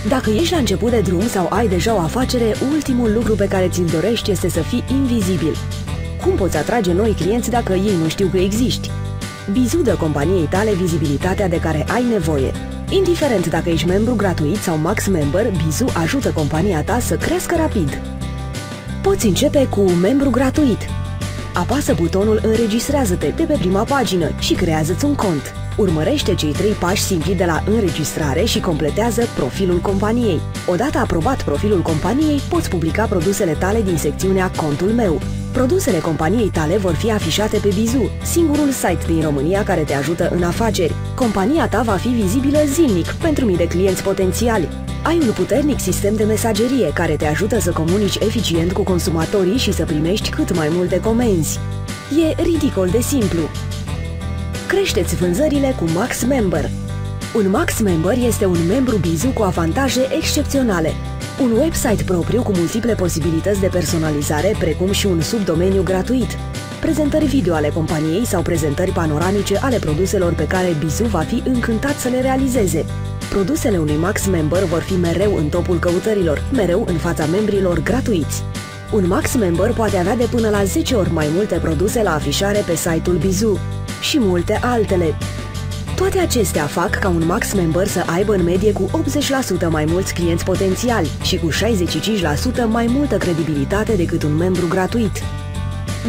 Dacă ești la început de drum sau ai deja o afacere, ultimul lucru pe care ți-l dorești este să fii invizibil. Cum poți atrage noi clienți dacă ei nu știu că existi? Bizu dă companiei tale vizibilitatea de care ai nevoie. Indiferent dacă ești membru gratuit sau Max Member, Bizu ajută compania ta să crească rapid. Poți începe cu membru gratuit. Apasă butonul Înregistrează-te de pe prima pagină și creează-ți un cont. Urmărește cei 3 pași simpli de la înregistrare și completează profilul companiei. Odată aprobat profilul companiei, poți publica produsele tale din secțiunea Contul meu. Produsele companiei tale vor fi afișate pe Bizu, singurul site din România care te ajută în afaceri. Compania ta va fi vizibilă zilnic pentru mii de clienți potențiali. Ai un puternic sistem de mesagerie care te ajută să comunici eficient cu consumatorii și să primești cât mai multe comenzi. E ridicol de simplu. Crește-ți vânzările cu Max Member. Un Max Member este un membru Bizu cu avantaje excepționale. Un website propriu cu multiple posibilități de personalizare, precum și un subdomeniu gratuit. Prezentări video ale companiei sau prezentări panoramice ale produselor pe care Bizu va fi încântat să le realizeze. Produsele unui Max Member vor fi mereu în topul căutărilor, mereu în fața membrilor gratuiți. Un Max Member poate avea de până la 10 ori mai multe produse la afișare pe site-ul Bizu și multe altele. Toate acestea fac ca un Max Member să aibă în medie cu 80% mai mulți clienți potențiali și cu 65% mai multă credibilitate decât un membru gratuit.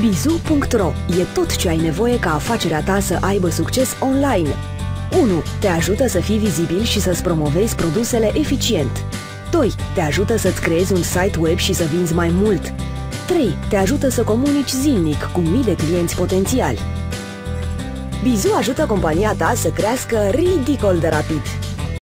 Bizu.ro e tot ce ai nevoie ca afacerea ta să aibă succes online. 1. Te ajută să fii vizibil și să-ți promovezi produsele eficient. 2. Te ajută să-ți creezi un site web și să vinzi mai mult. 3. Te ajută să comunici zilnic cu mii de clienți potențiali. Bizu ajută compania ta să crească ridicol de rapid.